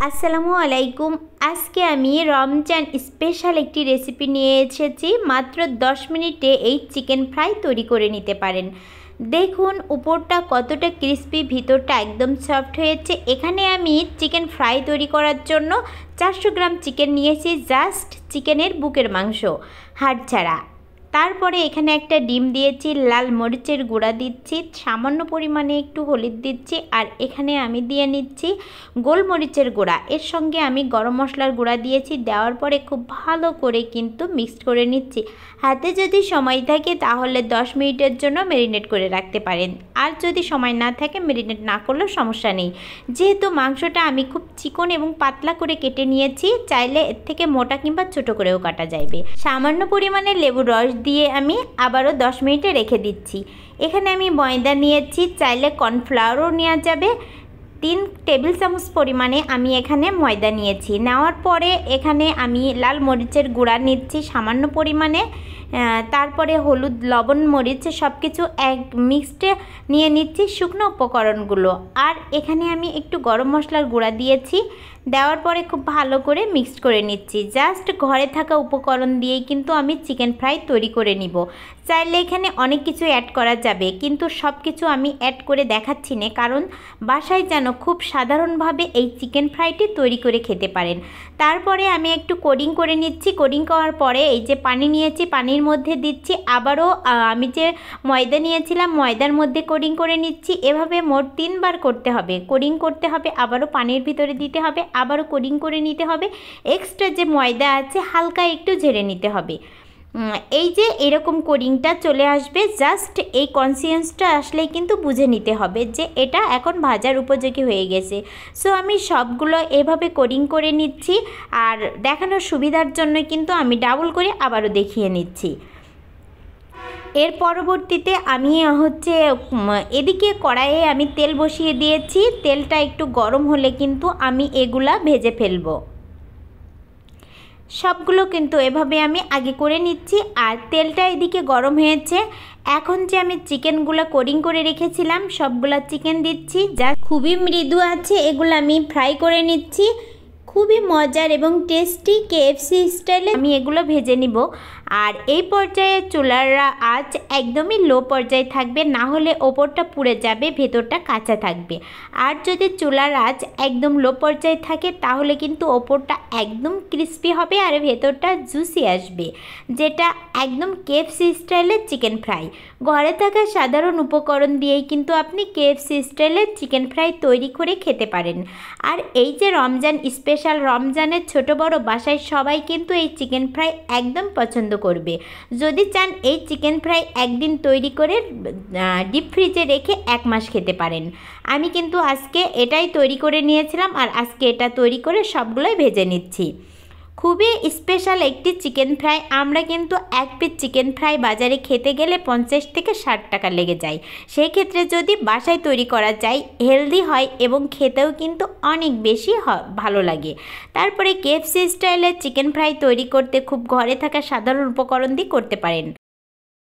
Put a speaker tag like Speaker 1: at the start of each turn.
Speaker 1: আসসালামু আলাইকুম। আজকে আমি রমজান স্পেশাল একটি রেসিপি নিয়ে এসেছি। মাত্র 10 মিনিটে এই চিকেন ফ্রাই তৈরি করে নিতে পারেন। দেখুন উপরটা কতটা ক্রিস্পি, ভিতরটা একদম সফট হয়েছে। এখানে আমি চিকেন ফ্রাই তৈরি করার জন্য 400 গ্রাম চিকেন নিয়েছি, জাস্ট চিকেনের বুকের মাংস, হাড় ছাড়া। তারপরে এখানে একটা ডিম দিয়েছি, লাল মরিচের গুঁড়া দিচ্ছি, সামান্য পরিমাণে একটু হলুদ দিচ্ছি, আর এখানে আমি দিয়ে নিচ্ছি গোলমরিচের গুঁড়া। এর সঙ্গে আমি গরম মশলার গুঁড়া দিয়েছি। দেওয়ার পরে খুব ভালো করে কিন্তু মিক্সড করে নিচ্ছি। হাতে যদি সময় থাকে তাহলে 10 মিনিটের জন্য ম্যারিনেট করে রাখতে পারেন, আর যদি সময় না থাকে ম্যারিনেট না করলেও সমস্যা নেই। যেহেতু মাংসটা আমি খুব চিকন এবং পাতলা করে কেটে নিয়েছি, চাইলে এর থেকে মোটা কিংবা ছোটো করেও কাটা যাবে। সামান্য পরিমাণে লেবুর রস দিয়ে আমি আবারও 10 মিনিটে রেখে দিচ্ছি। এখানে আমি ময়দা নিয়েছি, চাইলে কর্নফ্লাওয়ারও নেওয়া যাবে। 3 টেবিল চামচ পরিমাণে আমি এখানে ময়দা নিয়েছি। নেওয়ার পরে এখানে আমি লাল মরিচের গুঁড়া নিচ্ছি সামান্য পরিমাণে, তারপরে হলুদ, লবণ, মরিচ সব কিছু এক মিক্সডে নিয়ে নিচ্ছি শুকনো উপকরণগুলো। আর এখানে আমি একটু গরম মশলার গুঁড়া দিয়েছি। দেওয়ার পরে খুব ভালো করে মিক্সড করে নিচ্ছি। জাস্ট ঘরে থাকা উপকরণ দিয়েই কিন্তু আমি চিকেন ফ্রাই তৈরি করে নিব। চাইলে এখানে অনেক কিছু অ্যাড করা যাবে, কিন্তু সব কিছু আমি অ্যাড করে দেখাচ্ছি না, কারণ বাসায় যেন খুব সাধারণভাবে এই চিকেন ফ্রাইটি তৈরি করে খেতে পারেন। তারপরে আমি একটু কোডিং করে নিচ্ছি। কোডিং করার পরে এই যে পানি নিয়েছি, পানির মধ্যে দিচ্ছি, আবারও আমি যে ময়দা নিয়েছিলাম ময়দার মধ্যে কোডিং করে নিচ্ছি। এভাবে মোট 3 বার করতে হবে। কোডিং করতে হবে, আবারও পানির ভিতরে দিতে হবে, আবারও কোডিং করে নিতে হবে। এক্সট্রা যে ময়দা আছে হালকা একটু ঝেড়ে নিতে হবে। এই যে এরকম কোডিংটা চলে আসবে, জাস্ট এই কনসিস্টেন্সটা আসলেই কিন্তু বুঝে নিতে হবে যে এটা এখন ভাজার উপযোগী হয়ে গেছে। সো আমি সবগুলো এভাবে কোডিং করে নিচ্ছি, আর দেখানোর সুবিধার জন্য কিন্তু আমি ডাবল করে আবারও দেখিয়ে নিচ্ছি। এর পরবর্তীতে আমি এদিকে কড়াইয়ে আমি তেল বসিয়ে দিয়েছি। তেলটা একটু গরম হলে কিন্তু আমি এগুলা ভেজে ফেলবো। সবগুলো কিন্তু এভাবে আমি আগে করে নিচ্ছি। আর তেলটা এদিকে গরম হয়েছে। এখন যে আমি চিকেনগুলো কোডিং করে রেখেছিলাম সবগুলা চিকেন দিচ্ছি, যা খুবই মৃদু আছে, এগুলো আমি ফ্রাই করে নিচ্ছি। খুবই মজার এবং টেস্টি কেএফসি স্টাইলে আমি এগুলো ভেজে নিব। আর এই পর্যায়ে চুলার আঁচ একদমই লো পর্যায়ে থাকবে, না হলে ওপরটা পুড়ে যাবে, ভেতরটা কাঁচা থাকবে। আর যদি চুলার আঁচ একদম লো পর্যায়ে থাকে তাহলে কিন্তু ওপরটা একদম ক্রিস্পি হবে আর ভেতরটা জুসি আসবে, যেটা একদম কেএফসি স্টাইলের চিকেন ফ্রাই। ঘরে থাকা সাধারণ উপকরণ দিয়েই কিন্তু আপনি কেএফসি স্টাইলের চিকেন ফ্রাই তৈরি করে খেতে পারেন। আর এই যে রমজান স্পেশাল, রমজানের ছোট বড় বাসায় সবাই কিন্তু এই চিকেন ফ্রাই একদম পছন্দ করবে। যদি চান এই চিকেন ফ্রাই একদিন তৈরি করে ডিপ ফ্রিজে রেখে 1 মাস খেতে পারেন। আমি কিন্তু আজকে এটাই তৈরি করে নিয়েছিলাম, আর আজকে এটা তৈরি করে সবগুলোই ভেজে নিচ্ছি। খুবই স্পেশাল একটি চিকেন ফ্রাই। আমরা কিন্তু 1 পিস চিকেন ফ্রাই বাজারে খেতে গেলে 50 থেকে 60 টাকা লেগে যায়। সেই ক্ষেত্রে যদি বাসায় তৈরি করা যায়, হেলদি হয় এবং খেতেও কিন্তু অনেক বেশি ভালো লাগে। তারপরে কেএফসি স্টাইলের চিকেন ফ্রাই তৈরি করতে খুব ঘরে থাকা সাধারণ উপকরণ দিয়ে করতে পারেন।